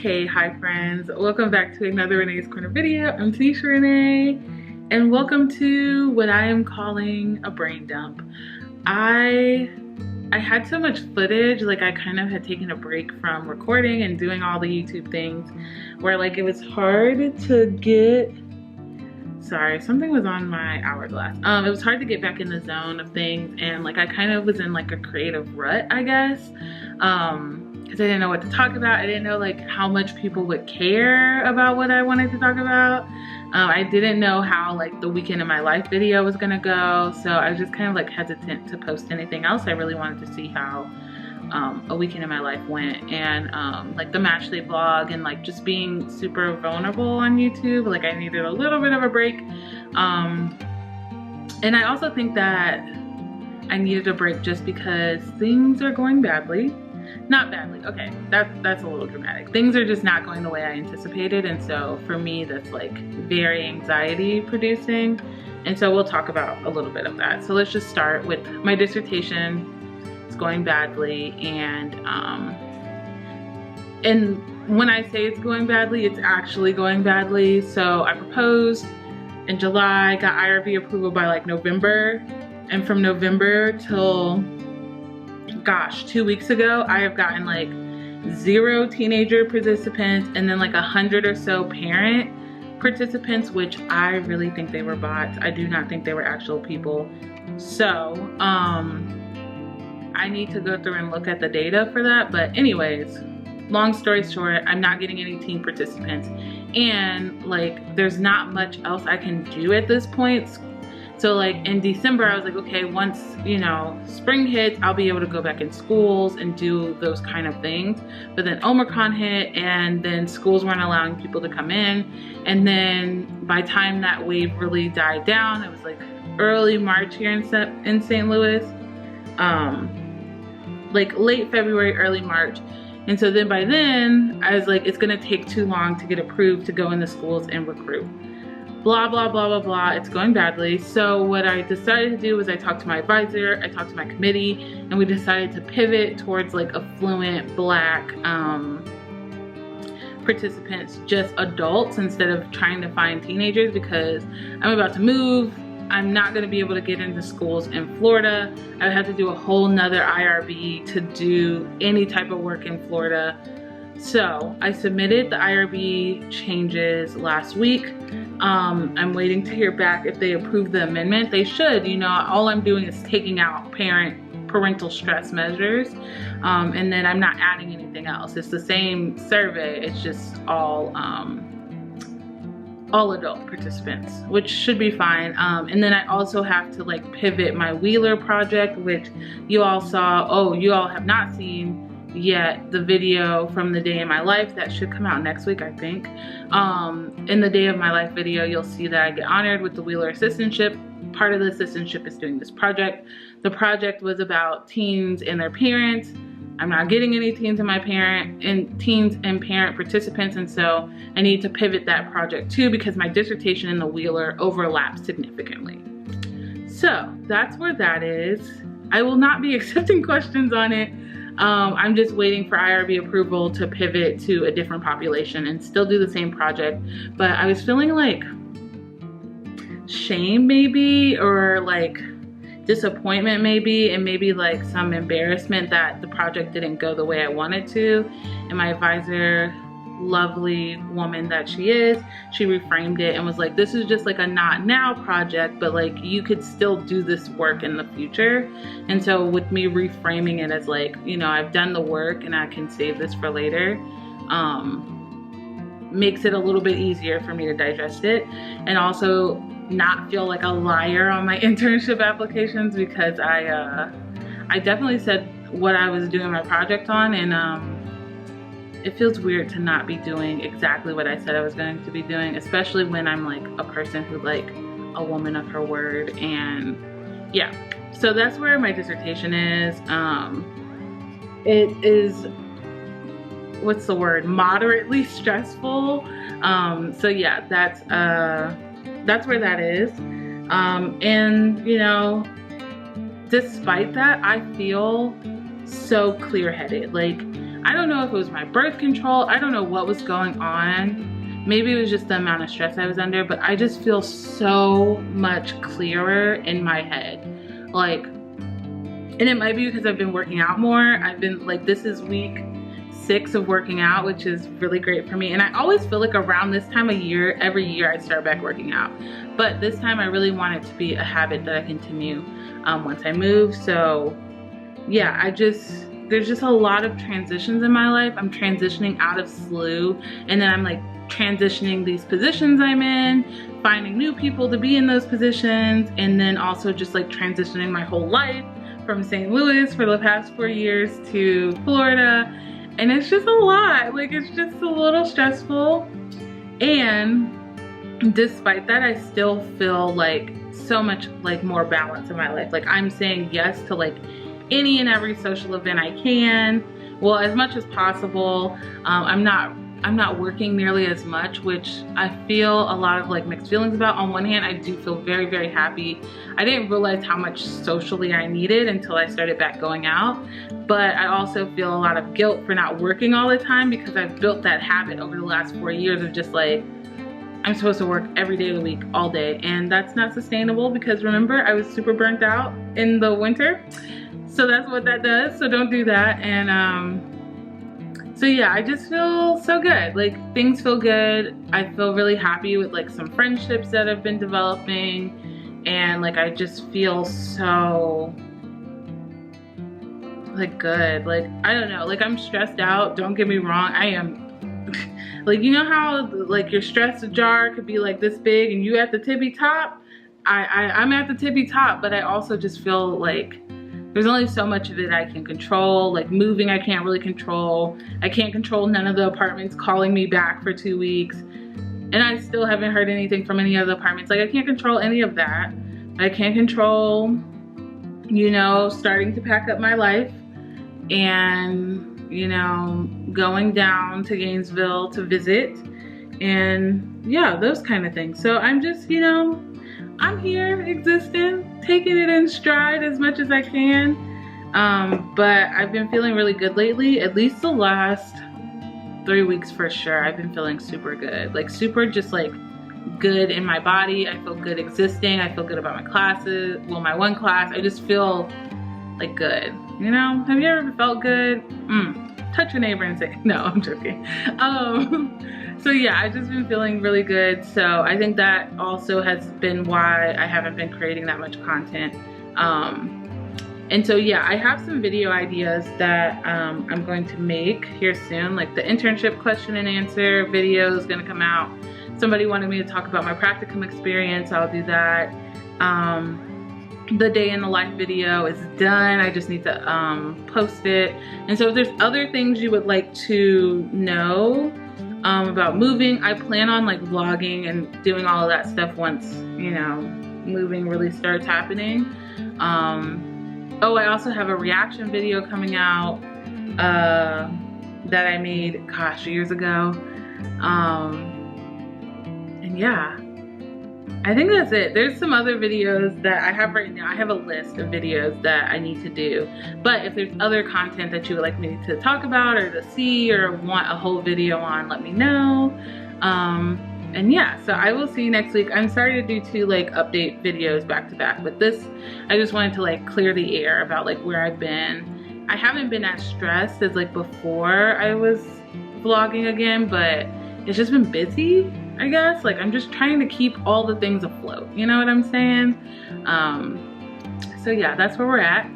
Okay, hi friends. Welcome back to another Renee's Corner video. I'm Tanisha Renee, and welcome to what I am calling a brain dump. I had so much footage, like I kind of had taken a break from recording and doing all the YouTube things where like it was hard to get, sorry, something was on my hourglass. It was hard to get back in the zone of things, and like I kind of was in like a creative rut, I guess. Because I didn't know what to talk about. I didn't know like how much people would care about what I wanted to talk about. I didn't know how like the weekend in my life video was gonna go, so I was just kind of like hesitant to post anything else. I really wanted to see how a weekend in my life went, and like the match day vlog and like just being super vulnerable on YouTube. Like I needed a little bit of a break, and I also think that I needed a break just because things are going badly. Not badly, okay, that's a little dramatic. Things are just not going the way I anticipated, and so for me that's like very anxiety producing, and so we'll talk about a little bit of that. So let's just start with my dissertation. It's going badly, and when I say it's going badly, it's actually going badly. So I proposed in July, got IRB approval by like November, and from November till gosh, 2 weeks ago, I have gotten like 0 teenager participants and then like 100 or so parent participants, which I really think they were bots. I do not think they were actual people. So I need to go through and look at the data for that. But anyways, long story short, I'm not getting any teen participants, and like there's not much else I can do at this point. So like in December, I was like, okay, once, you know, spring hits, I'll be able to go back in schools and do those kind of things. But then Omicron hit, and then schools weren't allowing people to come in. And then by the time that wave really died down, it was like early March here in St. Louis, like late February, early March. And so then by then, I was like, it's gonna take too long to get approved to go in the schools and recruit. Blah, blah, blah, blah, blah. It's going badly. So what I decided to do was I talked to my advisor, I talked to my committee, and we decided to pivot towards like affluent Black participants, just adults, instead of trying to find teenagers, because I'm about to move. I'm not gonna be able to get into schools in Florida. I would have to do a whole nother IRB to do any type of work in Florida. So I submitted the IRB changes last week. I'm waiting to hear back if they approve the amendment. They should, you know, all I'm doing is taking out parental stress measures, and then I'm not adding anything else. It's the same survey, it's just all adult participants, which should be fine. And then I also have to like pivot my Wheeler project, which you all saw. Oh, you all have not seen yet the video from the day in my life that should come out next week, I think. In the day of my life video, you'll see that I get honored with the Wheeler assistantship. Part of the assistantship is doing this project. The project was about teens and their parents. I'm not getting any teens and teens and parent participants, and so I need to pivot that project too, because my dissertation and the Wheeler overlap significantly. So that's where that is. I will not be accepting questions on it. I'm just waiting for IRB approval to pivot to a different population and still do the same project. But I was feeling like shame maybe, or like disappointment maybe, and maybe like some embarrassment that the project didn't go the way I wanted to. And my advisor, lovely woman that she is, she reframed it and was like, this is just like a not now project, but like you could still do this work in the future. And so with me reframing it as like, you know, I've done the work and I can save this for later, makes it a little bit easier for me to digest it, and also not feel like a liar on my internship applications, because I definitely said what I was doing my project on, and it feels weird to not be doing exactly what I said I was going to be doing, especially when I'm like a person who like a woman of her word. And yeah, so that's where my dissertation is. It is, what's the word, moderately stressful. So yeah, that's where that is. And you know, despite that, I feel so clear-headed. Like I don't know if it was my birth control. I don't know what was going on. Maybe it was just the amount of stress I was under, but I just feel so much clearer in my head. Like, and it might be because I've been working out more. I've been like, this is week 6 of working out, which is really great for me. And I always feel like around this time of year, every year I start back working out. But this time I really want it to be a habit that I continue once I move. So yeah, there's just a lot of transitions in my life. I'm transitioning out of SLU, and then I'm like transitioning these positions I'm in, finding new people to be in those positions, and then also just like transitioning my whole life from St. Louis for the past 4 years to Florida. And it's just a lot. Like, it's just a little stressful. And despite that, I still feel like so much like more balance in my life. Like, I'm saying yes to like any and every social event I can, well, as much as possible. I'm not working nearly as much, which I feel a lot of like mixed feelings about. On one hand, I do feel very, very happy. I didn't realize how much socially I needed until I started back going out. But I also feel a lot of guilt for not working all the time, because I've built that habit over the last 4 years of just like, I'm supposed to work every day of the week, all day. And that's not sustainable, because remember, I was super burnt out in the winter. So that's what that does. So don't do that. And so yeah, I just feel so good. Like, things feel good. I feel really happy with like some friendships that have been developing. And like, I just feel so like good. Like, I don't know, like, I'm stressed out, don't get me wrong. I am like, you know how like your stress jar could be like this big and you at the tippy top? I'm at the tippy top, but I also just feel like there's only so much of it I can control. Like, moving, I can't really control. I can't control none of the apartments calling me back for 2 weeks. And I still haven't heard anything from any of the apartments. Like, I can't control any of that. I can't control, you know, starting to pack up my life and, you know, going down to Gainesville to visit, and yeah, those kind of things. So I'm just, you know, I'm here existing, taking it in stride as much as I can. But I've been feeling really good lately, at least the last 3 weeks for sure. I've been feeling super good, like super just like good in my body. I feel good existing. I feel good about my classes. Well, my one class, I just feel like good. You know, have you ever felt good? Touch your neighbor and say, no, I'm joking. So yeah, I've just been feeling really good. So I think that also has been why I haven't been creating that much content. And so yeah, I have some video ideas that I'm going to make here soon. Like the internship question and answer video is gonna come out. Somebody wanted me to talk about my practicum experience. I'll do that. The day in the life video is done. I just need to post it. And so if there's other things you would like to know about moving, I plan on like vlogging and doing all of that stuff once, you know, moving really starts happening. Oh, I also have a reaction video coming out that I made, gosh, years ago. And yeah, I think that's it. There's some other videos that I have right now. I have a list of videos that I need to do. But if there's other content that you would like me to talk about or to see or want a whole video on, let me know. And yeah, so I will see you next week. I'm sorry to do 2 like update videos back to back, but this, I just wanted to like clear the air about like where I've been. I haven't been as stressed as like before I was vlogging again, but it's just been busy, I guess. Like, I'm just trying to keep all the things afloat, you know what I'm saying? So yeah, that's where we're at.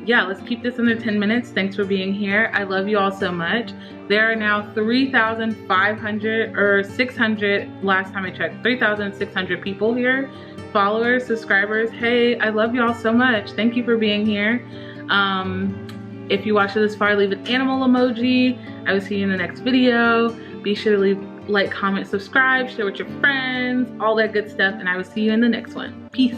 Yeah, let's keep this under 10 minutes. Thanks for being here. I love you all so much. There are now 3,500 or 600, last time I checked, 3,600 people here, followers, subscribers. Hey, I love you all so much. Thank you for being here. If you watched it this far, leave an animal emoji. I will see you in the next video. Be sure to leave, like, comment, subscribe, share with your friends, all that good stuff, and I will see you in the next one. Peace.